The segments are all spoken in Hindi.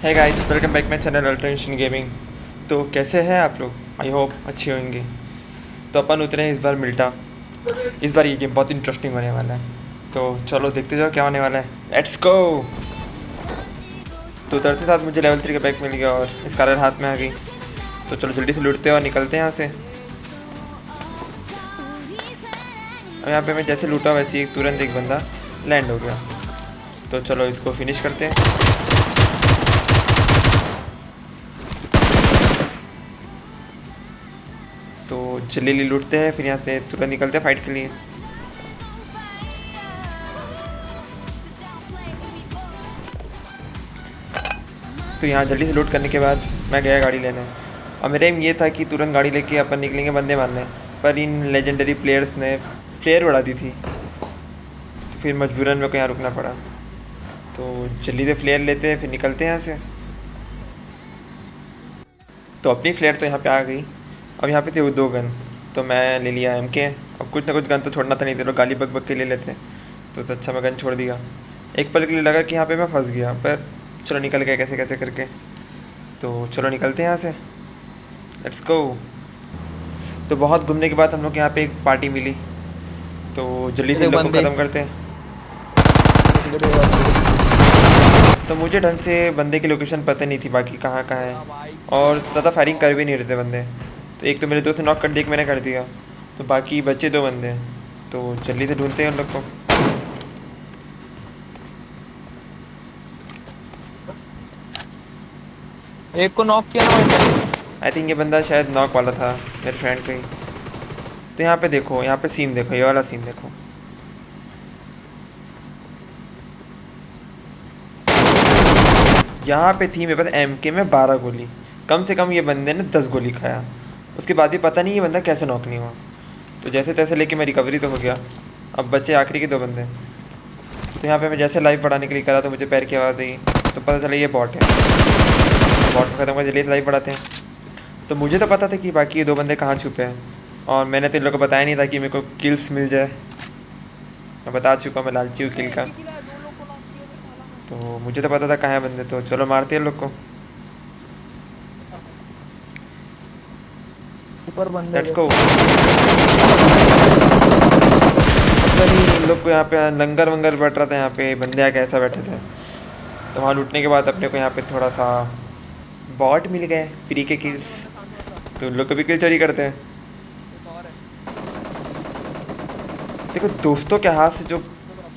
है guys, welcome back my channel अल्ट्रेंशन गेमिंग। तो कैसे हैं आप लोग? आई होप अच्छे होंगे। तो अपन उतरे हैं इस बार मिल्टा। इस बार ये गेम बहुत इंटरेस्टिंग होने वाला है, तो चलो देखते जाओ क्या होने वाला है। Let's go. तो उतरते साथ मुझे लेवल 3 का बैग मिल गया और स्कारलेट हाथ में आ गई। तो चलो जल्दी से लूटते हैं और निकलते हैं यहाँ से। अब यहाँ पे मैं जैसे लूटा वैसे ही तुरंत एक बंदा लैंड हो गया। तो चलो इसको फिनिश करते हैं। तो जल्दी लूटते हैं, फिर यहाँ से तुरंत निकलते हैं फाइट के लिए। तो यहाँ जल्दी से लूट करने के बाद मैं गया गाड़ी लेने। और मेरा एम ये था कि तुरंत गाड़ी लेके अपन निकलेंगे बंदे मारने, पर इन लेजेंडरी प्लेयर्स ने फ्लेयर उड़ा दी थी, तो फिर मजबूरन मेरे को यहाँ रुकना पड़ा। तो जल्दी से फ्लेयर लेते हैं, फिर निकलते हैं यहाँ से। तो अपनी फ्लेयर तो यहाँ पे आ गई। अब यहाँ पे थे वो 2 गन, तो मैं ले लिया MK। अब कुछ ना कुछ गन तो छोड़ना था, नहीं तो लोग गाली बक बक के ले लेते। तो अच्छा मैं गन छोड़ दिया। एक पल के लिए लगा कि यहाँ पे मैं फंस गया, पर चलो निकल गया कैसे कैसे करके। तो चलो निकलते हैं यहाँ से। Let's go. तो बहुत घूमने के बाद हम लोग यहाँ पे एक पार्टी मिली, तो जल्दी से इन लोग को ख़त्म करते हैं। तो मुझे ढंग से बंदे की लोकेशन पता नहीं थी, बाकी कहाँ कहाँ है, और ज़्यादा फायरिंग कर भी नहीं रहे थे बंदे। तो एक तो मेरे दोस्त ने नॉक कर दिया, एक मैंने कर दिया, तो बाकी बचे 2 बंदे। तो जल्दी से ढूंढते हैं उन लोग को। एक को नॉक किया ना। आई थिंक ये बंदा शायद नॉक वाला था, मेरे फ्रेंड का ही। तो यहाँ पे देखो, यहाँ पे सीन देखो, ये वाला सीन देखो। यहाँ पे थी मेरे पास MK में 12 गोली। कम से कम ये बंदे ने 10 गोली खाया। उसके बाद भी पता नहीं ये बंदा कैसे नॉक नहीं हुआ। तो जैसे तैसे लेके मैं रिकवरी तो हो गया। अब बच्चे आखिरी के 2 बंदे। तो यहाँ पे मैं जैसे लाइफ बढ़ाने के लिए करा, तो मुझे पैर की आवाज़ आई, तो पता चला ये बॉट है। बॉट को ख़त्म कर जल्दी लाइफ बढ़ाते हैं। तो मुझे तो पता था कि बाकी ये 2 बंदे कहाँ छुपे हैं, और मैंने तो इन लोगों को बताया नहीं था कि मेरे को किल्स मिल जाए। मैं बता चुका हूँ, मैं लालची हूँ किल का। तो मुझे तो पता था कहाँ है बंदे, तो चलो मारते हैं लोग को। ऊपर बंदे लेट्स गो। इन लोग को यहाँ पे लंगर वंगर बैठ रहा था, यहाँ पे बंदे आके ऐसा बैठे थे। तो वहाँ लूटने के बाद अपने को यहाँ पे थोड़ा सा बॉट मिल गए फ्री के किल्स, तो उन लोग को भी किल चोरी करते हैं। देखो दोस्तों के हाथ से जो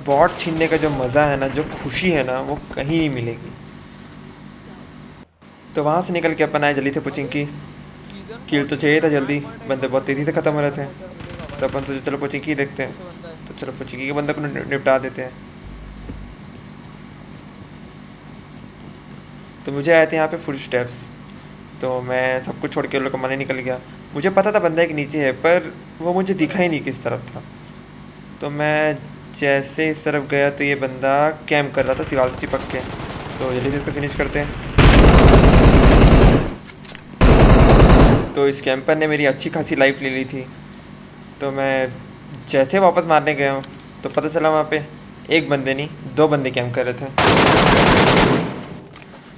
बॉट छीनने का जो मज़ा है ना, जो खुशी है ना, वो कहीं नहीं मिलेगी। तो वहाँ से निकल के अपन आए जल्दी से पुचिंग की। किल तो चाहिए था जल्दी, बंदे बहुत तेज़ी से ख़त्म हो रहे थे। तो अपन सोचे चलो पुचिंग की देखते हैं। तो चलो पुचिंग के बंदे को निपटा देते हैं। तो मुझे आए थे यहाँ पे फुल स्टेप्स, तो मैं सब कुछ छोड़ के उन लोग को मारने निकल गया। मुझे पता था बंदा एक नीचे है, पर वो मुझे दिखा ही नहीं किस तरफ था। तो मैं जैसे इस तरफ गया, तो ये बंदा कैंप कर रहा था दीवार से चिपक के। तो जल्दी से इसको फिनिश करते हैं। तो इस कैंपर ने मेरी अच्छी खासी लाइफ ले ली थी। तो मैं जैसे वापस मारने गया हूँ, तो पता चला वहाँ पे एक बंदे नहीं 2 बंदे कैंप कर रहे थे।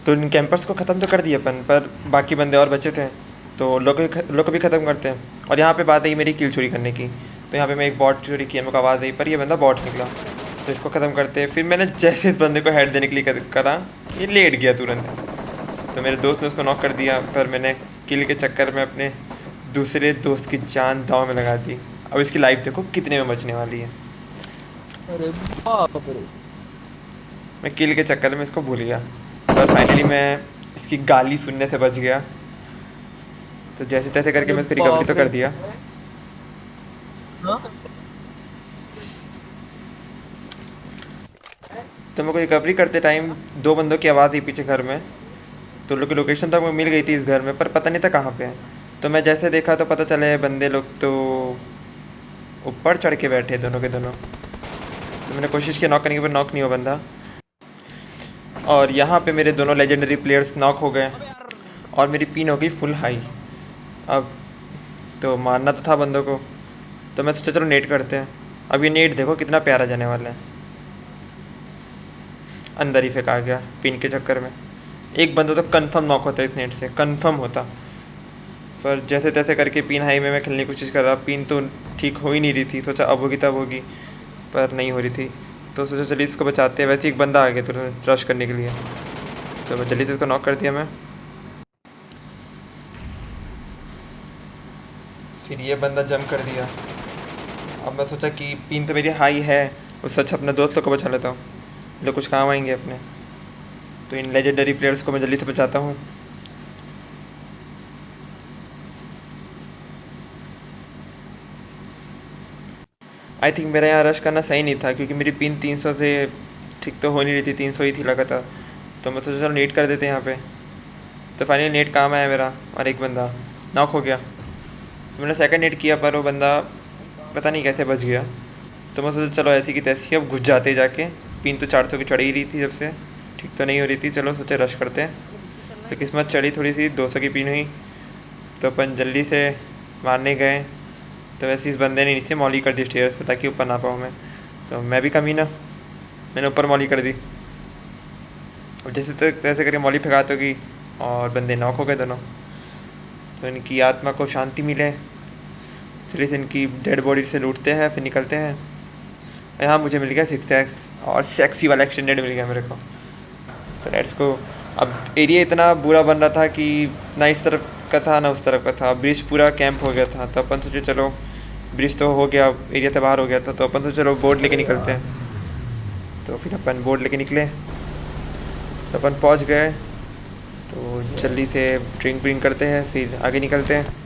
तो इन कैंपर्स को ख़त्म तो कर दिए अपन, पर बाकी बंदे और बचे थे, तो लोग को भी ख़त्म करते हैं। और यहाँ पे बात आई मेरी किल चोरी करने की। तो यहाँ पे मैं एक बॉट चोरी किया, मेरे को आवाज़ आई, पर ये बंदा बॉट निकला। तो इसको ख़त्म करते हैं। फिर मैंने जैसे इस बंदे को हेड देने के लिए करा, ये लेट गया तुरंत। तो मेरे दोस्त ने उसको नॉक कर दिया, पर मैंने किल के चक्कर में अपने दूसरे दोस्त की जान दांव में लगा दी। अब इसकी लाइफ देखो कितने में बचने वाली है। अरे बाप रे। मैं किल के चक्कर में इसको भूल गया, पर फाइनली मैं इसकी गाली सुनने से बच गया। तो जैसे तैसे करके मैं इसको रिकवरी तो कर दिया। तो मेरे को रिकवरी करते टाइम 2 बंदों की आवाज़ आई पीछे घर में। तो लोग की लोकेशन तो मुझे मिल गई थी इस घर में, पर पता नहीं था कहाँ पे है। तो मैं जैसे देखा तो पता चले बंदे लोग तो ऊपर चढ़ के बैठे दोनों के दोनों। तो मैंने कोशिश की नॉक करने के, पर नॉक नहीं हुआ बंदा। और यहाँ पे मेरे दोनों लेजेंडरी प्लेयर्स नॉक हो गए, और मेरी पिन हो गई फुल हाई। अब तो मारना तो था बंदों को, तो मैं सोचा चलो नेट करते हैं। अब ये नेट देखो कितना प्यारा जाने वाला है, अंदर ही फेंका गया पिन के चक्कर में। एक बंदा तो कंफर्म नॉक होता इस नेट से, कंफर्म होता। पर जैसे तैसे करके पिन हाई में मैं खेलने की कोशिश कर रहा, पिन तो ठीक हो ही नहीं रही थी। सोचा अब होगी तब होगी, पर नहीं हो रही थी। तो सोचा चलिए इसको बचाते हैं। वैसे एक बंदा आ गया तुरंत रश करने के लिए, तो मैं जल्दी से इसको नॉक कर दिया मैं। फिर ये बंदा जंप कर दिया। अब मैं सोचा कि पिन तो मेरी हाई है, उससे अच्छा अपने दोस्तों को बचा लेता हूँ, जो कुछ काम आएंगे अपने। तो इन लेजेंडरी प्लेयर्स को मैं जल्दी से बचाता हूँ। आई थिंक मेरा यहाँ रश करना सही नहीं था, क्योंकि मेरी पिन 300 से ठीक तो हो नहीं रही थी, 300 ही थी लगातार। तो मैं सोचा चलो नेट कर देते हैं यहाँ पे। तो फाइनली नेट काम आया मेरा, और एक बंदा नॉक हो गया। तो मैंने सेकंड नेट किया, पर वो बंदा पता नहीं कैसे बच गया। तो मैं सोचा चलो ऐसी की तैसी अब घुस जाते जाके। पिन तो 400 की चढ़ ही रही थी जब से, ठीक तो नहीं हो रही थी। चलो सोचे रश करते हैं। तो किस्मत चढ़ी थोड़ी सी, 200 की पिन हुई। तो अपन जल्दी से मारने गए। तो वैसे इस बंदे ने नीचे मौली कर दी स्टेयर्स पे, ताकि ऊपर ना पाऊँ मैं। तो मैं भी कमीना, मैंने ऊपर मौली कर दी। अब जैसे तैसे करके मौली फेंकाते होगी, और बंदे नॉक हो गए दोनों। तो इनकी आत्मा को शांति मिले, चलिए से इनकी डेड बॉडी से लूटते हैं, फिर निकलते हैं। यहाँ मुझे मिल गया 6x, और सेक्सी वाला एक्सटेंडेड मिल गया मेरे को। तो लेट्स को। अब एरिया इतना बुरा बन रहा था कि ना इस तरफ का था ना उस तरफ का था, ब्रिज पूरा कैंप हो गया था। तो अपन सोचे चलो, ब्रिज तो हो गया, एरिया से बाहर हो गया था, तो अपन सोचे चलो बोर्ड लेके निकलते हैं। तो फिर अपन बोर्ड लेके निकले। तो अपन पहुंच गए। तो जल्दी से ड्रिंक व्रिंक करते हैं, फिर आगे निकलते हैं।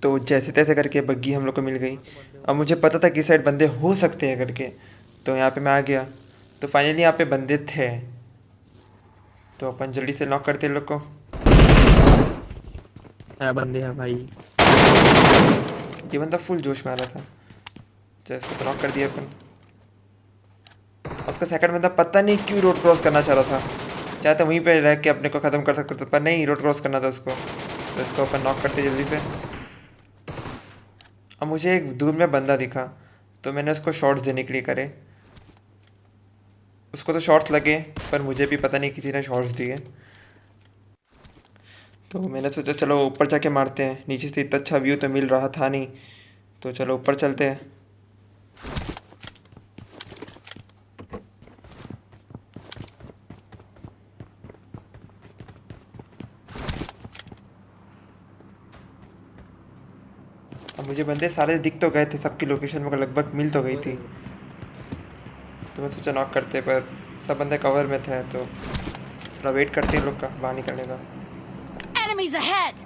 तो जैसे तैसे करके बग्गी हम लोग को मिल गई। अब मुझे पता था कि साइड बंदे हो सकते हैं करके, तो यहाँ पे मैं आ गया। तो फाइनली यहाँ पे बंदे थे, तो अपन जल्दी से लॉक करते हैं लोग को। है बंदे हैं भाई। ये बंदा फुल जोश में आ रहा था, जैसे तो लॉक कर दिया अपन। उसका सेकंड बंदा पता नहीं क्यों रोड क्रॉस करना चाह रहा था, चाहे तो वहीं पे रह के अपने को ख़त्म कर सकता था, पर नहीं, रोड क्रॉस करना था उसको। तो इसको अपन नॉक करते जल्दी से। अब मुझे एक दूर में बंदा दिखा, तो मैंने उसको शॉट्स देने के लिए करे। उसको तो शॉट्स लगे, पर मुझे भी पता नहीं किसी ने शॉट्स दिए। तो मैंने सोचा चलो ऊपर जाके मारते हैं, नीचे से इतना अच्छा व्यू तो मिल रहा था नहीं। तो चलो ऊपर चलते हैं। अब मुझे बंदे सारे दिख तो गए थे, सबकी लोकेशन मेरे को लगभग मिल तो गई थी। तो मैं सोचा नॉक करते, पर सब बंदे कवर में थे। तो थोड़ा वेट करते हैं लोग का बाहर निकलने का। Enemies ahead!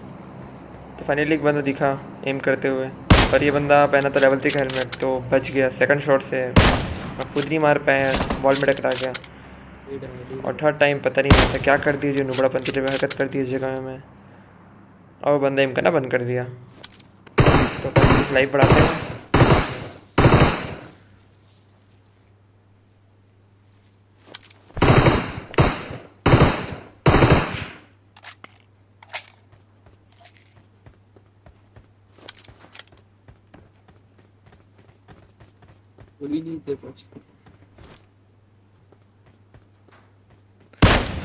तो फाइनली एक बंदा दिखा एम करते हुए, पर ये बंदा पहना था लेवल 3 का हेलमेट, तो बच गया सेकंड शॉट से। मैं खुद नहीं मार पाया, बॉल में टकरा गया। और थर्ड टाइम पता नहीं ऐसा क्या कर दिया जो नुबड़ापंती जगह हरकत कर दी इस जगह में। और वो बंदा एम करना बंद कर दिया। तो अपन लाइफ बढ़ाते हैं।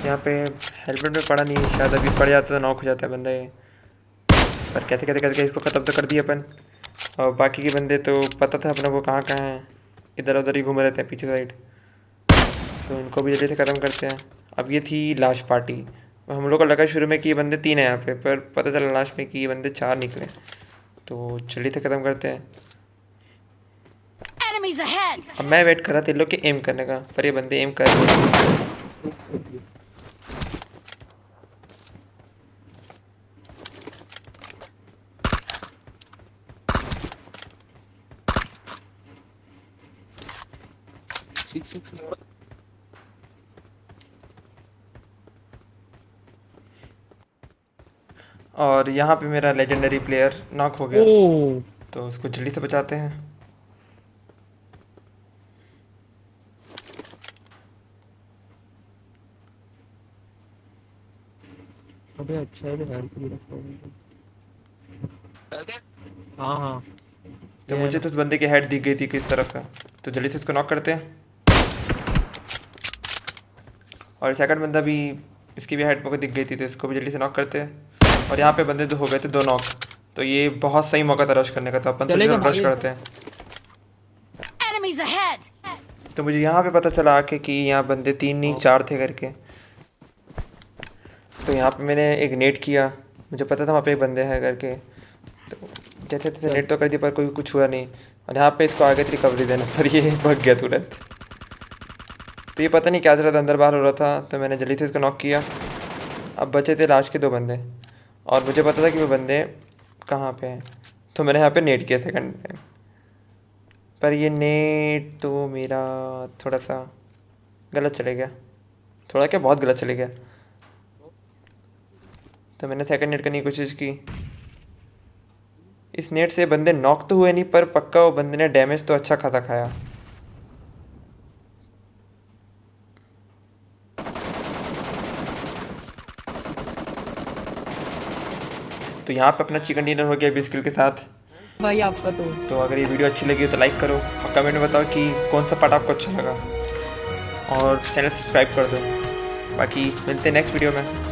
यहाँ पे हेलमेट में पड़ा नहीं, शायद अभी पड़ जाता तो नॉक हो जाता है बंदा ये। पर कहते कहते करके इसको ख़त्म तो कर दिया अपन। और बाकी के बंदे तो पता था अपने को कहाँ कहाँ हैं, इधर उधर ही घूम रहे थे पीछे साइड। तो इनको भी जल्दी से ख़त्म करते हैं। अब ये थी लास्ट पार्टी। हम लोग को लगा शुरू में कि ये बंदे 3 हैं यहाँ पे, पर पता चला लास्ट में कि ये बंदे 4 निकले। तो जल्दी से ख़त्म करते हैं। Enemies ahead! अब मैं वेट कर रहा था इन लोग के एम करने का, पर ये बंदे एम कर रहे हैं। और यहाँ पे मेरा लेजेंडरी प्लेयर नॉक हो गया, ओ तो उसको जल्दी से बचाते हैं। अबे अच्छा है हेल्प भी रखा हुआ है। हाँ हाँ। तो ये मुझे ना। तो उस बंदे की हेड दिख गई थी किस तरफ का, तो जल्दी से इसको नॉक करते हैं। और सेकंड बंदा भी, इसकी भी हाइट मेरे को दिख गई थी, तो इसको भी जल्दी से नॉक करते हैं। और यहाँ पे बंदे हो गए थे 2 नॉक, तो ये बहुत सही मौका था रश करने का, तो अपन चलेगा तो रश भाई। करते हैं। Enemies ahead! तो मुझे यहाँ पे पता चला आके कि यहाँ बंदे 3 नहीं 4 थे करके। तो यहाँ पे मैंने एक नेट किया, मुझे पता था वहाँ पे एक बंदे हैं करके, तो जैसे तैसे नेट तो कर दिया पर कोई कुछ हुआ नहीं। और यहाँ पे इसको आगे थी रिकवरी देना, पर ये भाग गया तुरंत। तो ये पता नहीं क्या चल रहा था, अंदर बाहर हो रहा था, तो मैंने जल्दी से इसको नॉक किया। अब बचे थे लास्ट के 2 बंदे, और मुझे पता था कि वो बंदे कहाँ पे हैं, तो मैंने यहाँ पे नेट किया सेकंड टाइम। पर ये नेट तो मेरा थोड़ा सा गलत चले गया, थोड़ा क्या बहुत गलत चले गया। तो मैंने सेकंड नेट करने की कोशिश की। इस नेट से बंदे नॉक तो हुए नहीं, पर पक्का वो बंदे ने डैमेज तो अच्छा खासा खाया। तो यहाँ पे अपना चिकन डिनर हो गया 20 किल के साथ। भाई आपका तो अगर ये वीडियो अच्छी लगी हो तो लाइक करो, और कमेंट में बताओ कि कौन सा पार्ट आपको अच्छा लगा, और चैनल सब्सक्राइब कर दो। बाकी मिलते हैं नेक्स्ट वीडियो में।